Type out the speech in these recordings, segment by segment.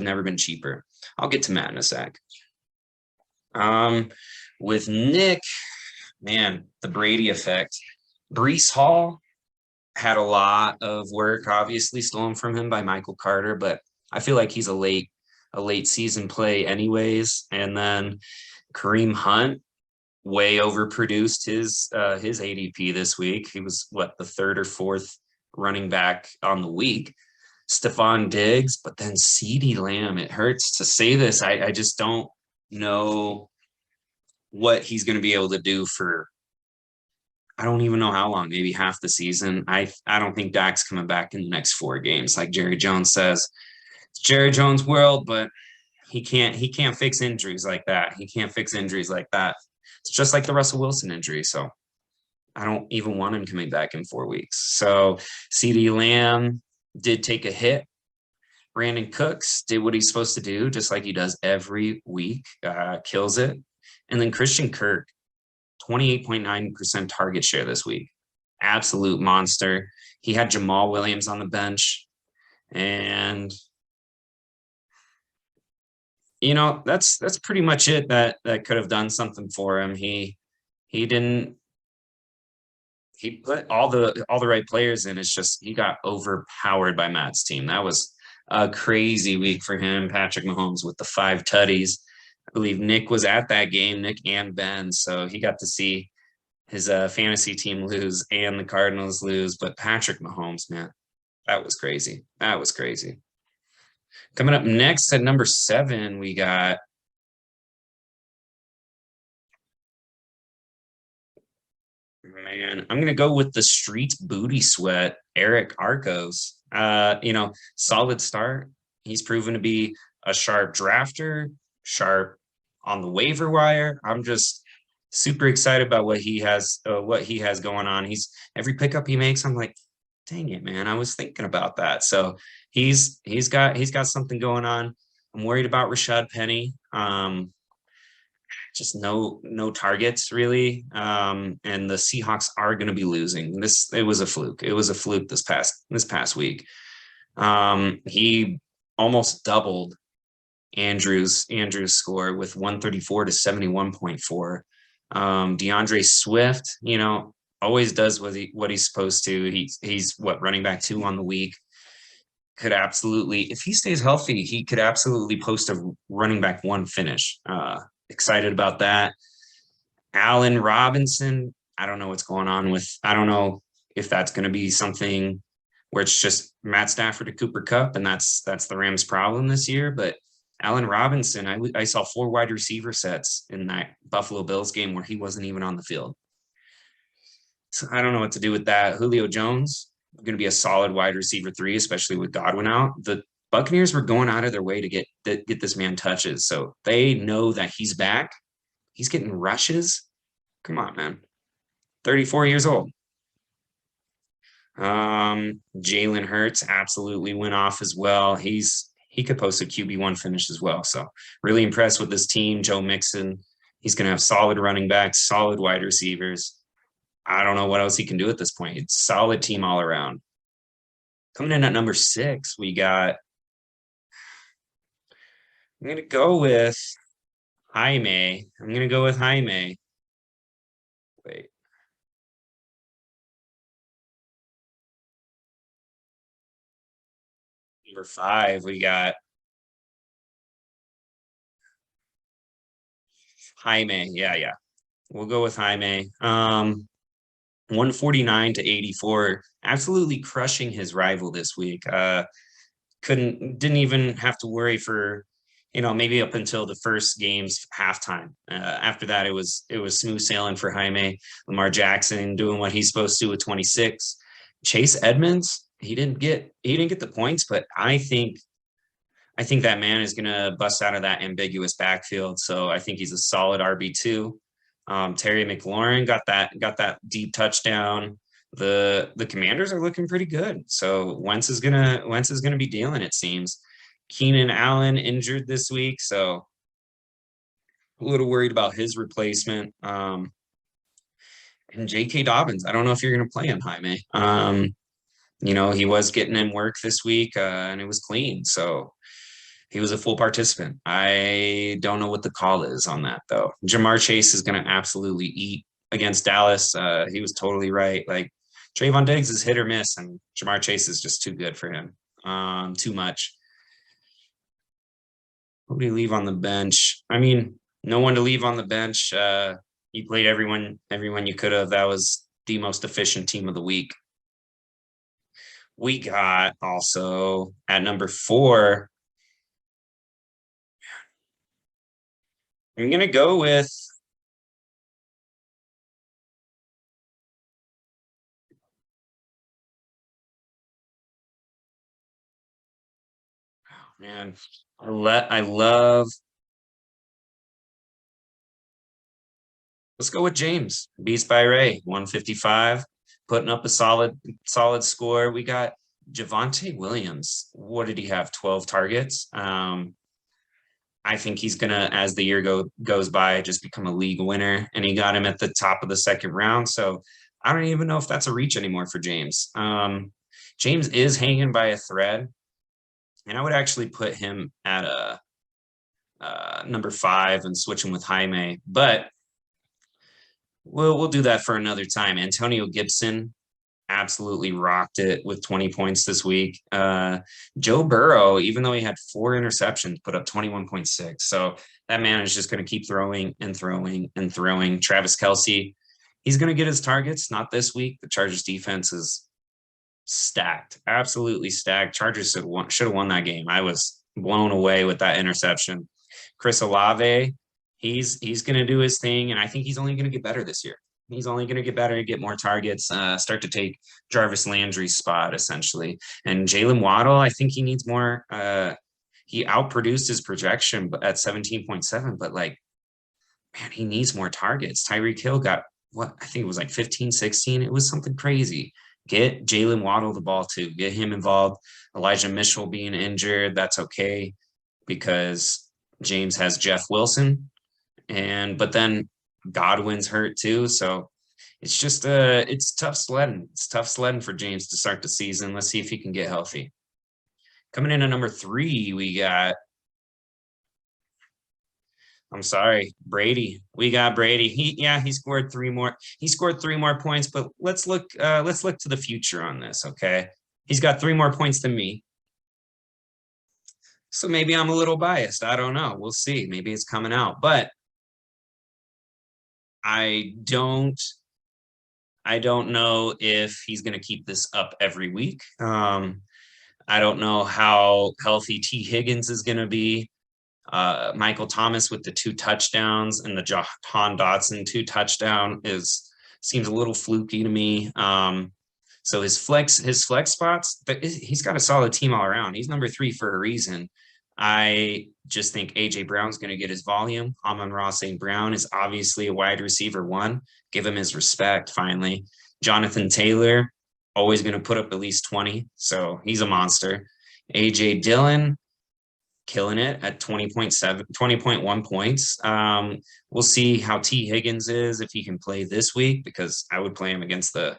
never been cheaper. I'll get to Matt in a sec. With Nick, man, the Brady effect. Breece Hall had a lot of work, obviously stolen from him by Michael Carter, but I feel like he's a late season play anyways. And then Kareem Hunt way overproduced his ADP this week. He was the third or fourth running back on the week. Stephon Diggs, but then CeeDee Lamb. It hurts to say this. I just don't know what he's going to be able to do for, I don't even know how long, maybe half the season. I don't think Dak's coming back in the next 4 games. Like Jerry Jones says, it's Jerry Jones' world, but he can't fix injuries like that. He can't fix injuries like that. It's just like the Russell Wilson injury. So I don't even want him coming back in 4 weeks. So CeeDee Lamb did take a hit. Brandon Cooks did what he's supposed to do, just like he does every week, kills it. And then Christian Kirk, 28.9% target share this week. Absolute monster. He had Jamal Williams on the bench. And, that's pretty much it that could have done something for him. He put all the right players in. It's just he got overpowered by Matt's team. That was a crazy week for him. Patrick Mahomes with the 5 tutties. I believe Nick was at that game, Nick and Ben, so he got to see his fantasy team lose and the Cardinals lose. But Patrick Mahomes, man, that was crazy. That was crazy. Coming up next at number 7, we got I'm going to go with the Streets Booty Sweat, Eric Arcos. Solid start. He's proven to be a sharp drafter, sharp on the waiver wire. I'm just super excited about what he has going on. Every pickup he makes, I'm like, dang it, man, I was thinking about that. So he's got something going on. I'm worried about Rashad Penny. Just no targets really. And the Seahawks are going to be losing. It was a fluke. It was a fluke this past week. He almost doubled Andrew's score with 134 to 71.4. DeAndre Swift, always does what he's supposed to. He's running back 2 on the week. Could absolutely, if he stays healthy, he could absolutely post a running back 1 finish. Excited about that. Allen Robinson, I don't know what's going on I don't know if that's going to be something where it's just Matt Stafford to Cooper Kupp, and that's the Rams' problem this year. But Allen Robinson, I saw 4 wide receiver sets in that Buffalo Bills game where he wasn't even on the field. So I don't know what to do with that. Julio Jones, going to be a solid wide receiver 3, especially with Godwin out. The Buccaneers were going out of their way to get this man touches. So they know that he's back. He's getting rushes. Come on, man. 34 years old. Jalen Hurts absolutely went off as well. He could post a QB1 finish as well. So really impressed with this team. Joe Mixon, he's going to have solid running backs, solid wide receivers. I don't know what else he can do at this point. It's solid team all around. Coming in at number 6, we got, I'm going to go with Jaime. Wait. Number 5, we got Jaime. Yeah. We'll go with Jaime. 149 to 84. Absolutely crushing his rival this week. Didn't even have to worry for, maybe up until the first game's halftime. After that, it was smooth sailing for Jaime. Lamar Jackson doing what he's supposed to with 26. Chase Edmonds, he didn't get the points, but I think that man is going to bust out of that ambiguous backfield. So I think he's a solid RB2. Terry McLaurin got that deep touchdown. The Commanders are looking pretty good. So Wentz is gonna be dealing, it seems. Keenan Allen injured this week, so a little worried about his replacement. And J.K. Dobbins, I don't know if you're gonna play him, Jaime. He was getting in work this week, and it was clean. So He was a full participant. I don't know what the call is on that though. Jamar Chase is going to absolutely eat against Dallas. He was totally right. Like Trayvon Diggs is hit or miss, and Jamar Chase is just too good for him. Too much. Who do you leave on the bench? I mean, no one to leave on the bench. You played everyone you could have. That was the most efficient team of the week. We got also at number 4. I'm gonna go with man. I love. Let's go with James. Beast by Ray, 155, putting up a solid score. We got Javonte Williams. What did he have? 12 targets. I think he's gonna, as the year goes by, just become a league winner. And he got him at the top of the second round. So I don't even know if that's a reach anymore for James. James is hanging by a thread, and I would actually put him at a number 5 and switch him with Jaime, but we'll do that for another time. Antonio Gibson absolutely rocked it with 20 points this week. Joe Burrow, even though he had 4 interceptions, put up 21.6. So that man is just going to keep throwing and throwing and throwing. Travis Kelce, he's going to get his targets. Not this week. The Chargers defense is stacked, absolutely stacked. Chargers should have won that game. I was blown away with that interception. Chris Olave, he's going to do his thing, and I think he's only going to get better this year. He's only going to get better, get more targets, start to take Jarvis Landry's spot, essentially. And Jalen Waddle, I think he needs more. He outproduced his projection at 17.7, but like, man, he needs more targets. Tyreek Hill got, what, I think it was like 15, 16. It was something crazy. Get Jalen Waddle the ball too. Get him involved. Elijah Mitchell being injured, that's okay, because James has Jeff Wilson. But then Godwin's hurt too, so it's just it's tough sledding. It's tough sledding for James to start the season. Let's see if he can get healthy. Coming in at number 3, we got. I'm sorry, Brady. We got Brady. He scored 3 more. He scored 3 more points, but let's look to the future on this, okay? He's got 3 more points than me. So maybe I'm a little biased. I don't know. We'll see. Maybe it's coming out. But I don't know if he's going to keep this up every week. I don't know how healthy T. Higgins is going to be. Michael Thomas with the 2 touchdowns and the Jahan Dotson 2 touchdown seems a little fluky to me. So his flex spots, he's got a solid team all around. He's number 3 for a reason. I just think AJ Brown's going to get his volume. Amon-Ra St. Brown is obviously a wide receiver 1. Give him his respect, finally. Jonathan Taylor, always going to put up at least 20. So he's a monster. AJ Dillon, killing it at 20.1 points. We'll see how T. Higgins is, if he can play this week, because I would play him against the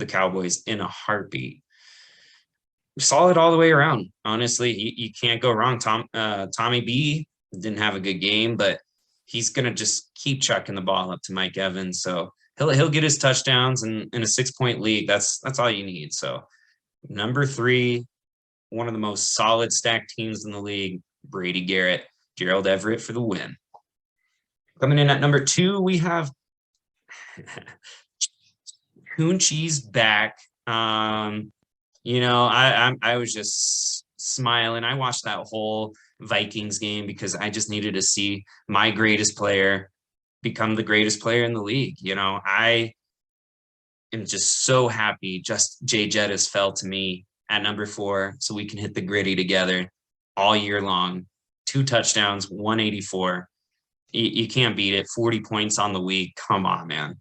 Cowboys in a heartbeat. Solid all the way around. Honestly, you can't go wrong. Tommy B didn't have a good game, but he's gonna just keep chucking the ball up to Mike Evans. So he'll get his touchdowns, and in a 6-point league, that's all you need. So number 3, one of the most solid stacked teams in the league, Brady Garrett, Gerald Everett for the win. Coming in at number 2, we have Coonchi's back. I was just smiling. I watched that whole Vikings game because I just needed to see my greatest player become the greatest player in the league. I am just so happy just Jay Jettis fell to me at number 4, so we can hit the gritty together all year long. 2 touchdowns, 184. You can't beat it. 40 points on the week. Come on, man.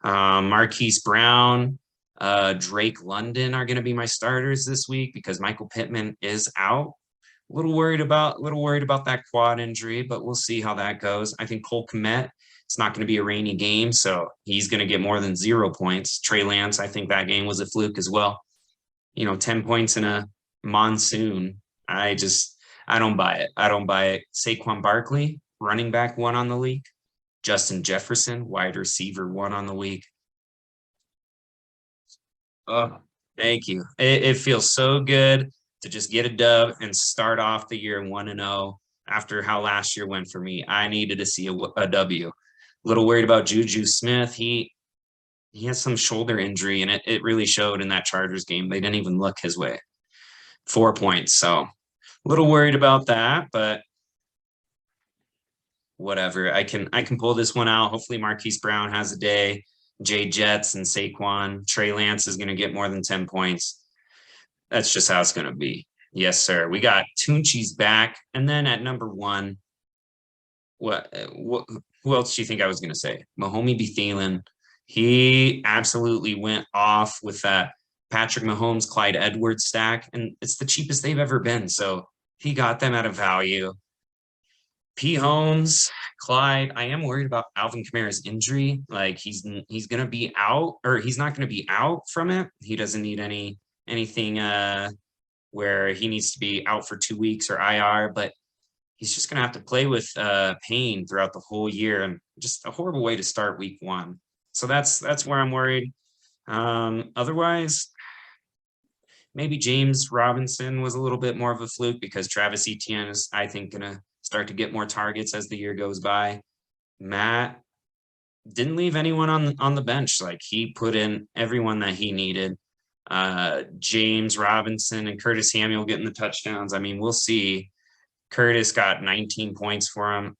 Marquise Brown, Drake London are going to be my starters this week because Michael Pittman is out. A little worried about that quad injury, but we'll see how that goes. I think Cole Kmet, it's not going to be a rainy game, so he's going to get more than 0 points. Trey Lance, I think that game was a fluke as well. 10 points in a monsoon. I I don't buy it. I don't buy it. Saquon Barkley, running back, one on the week. Justin Jefferson, wide receiver, one on the week. Oh, thank you. It feels so good to just get a dub and start off the year 1-0 after how last year went for me. I needed to see a W. A little worried about Juju Smith. He has some shoulder injury, and it really showed in that Chargers game. They didn't even look his way. 4 points. So a little worried about that, but whatever. I can pull this one out. Hopefully Marquise Brown has a day. Jay Jets and Saquon. Trey Lance is going to get more than 10 points. That's just how it's going to be. Yes, sir. We got Tunchi's back. And then at number one, who else do you think I was going to say? Mahomes B. Thielen. He absolutely went off with that Patrick Mahomes, Clyde Edwards stack, and it's the cheapest they've ever been. So he got them at a value. P. Holmes, Clyde. I am worried about Alvin Kamara's injury. Like he's gonna be out, or he's not gonna be out from it. He doesn't need anything where he needs to be out for 2 weeks or IR, but he's just gonna have to play with pain throughout the whole year, and just a horrible way to start week one. So that's where I'm worried. Otherwise, maybe James Robinson was a little bit more of a fluke because Travis Etienne is, I think, gonna start to get more targets as the year goes by. Matt didn't leave anyone on the bench. Like he put in everyone that he needed. James Robinson and Curtis Samuel getting the touchdowns. I mean, we'll see. Curtis got 19 points for him.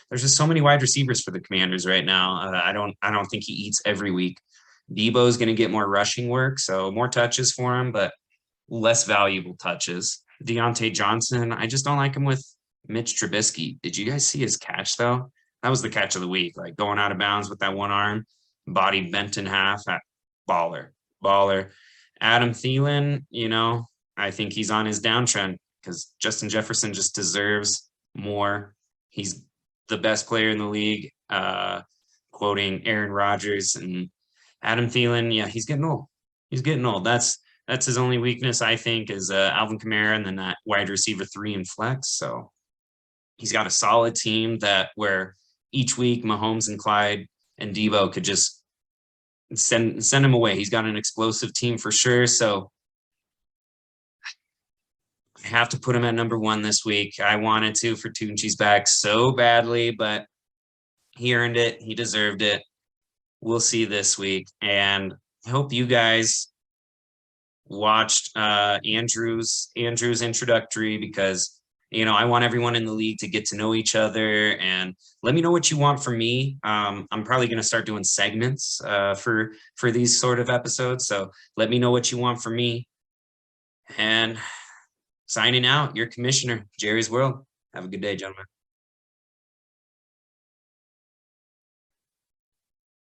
There's just so many wide receivers for the Commanders right now. I don't think he eats every week. Debo is going to get more rushing work, so more touches for him, but less valuable touches. Deontay Johnson, I just don't like him with Mitch Trubisky. Did you guys see his catch though? That was the catch of the week, like going out of bounds with that one arm, body bent in half. Baller. Adam Thielen, I think he's on his downtrend because Justin Jefferson just deserves more. He's the best player in the league, quoting Aaron Rodgers. And Adam Thielen, yeah, he's getting old. That's his only weakness, I think, is Alvin Kamara and then that wide receiver 3 in flex. So he's got a solid team where each week Mahomes and Clyde and Debo could just send him away. He's got an explosive team for sure. So I have to put him at number one this week. I wanted to for Tunchi's back so badly, but he earned it. He deserved it. We'll see this week. And I hope you guys watched Andrew's introductory because I want everyone in the league to get to know each other, and let me know what you want from me. I'm probably going to start doing segments for these sort of episodes. So let me know what you want from me. And signing out, your commissioner, Jerry's World. Have a good day, gentlemen.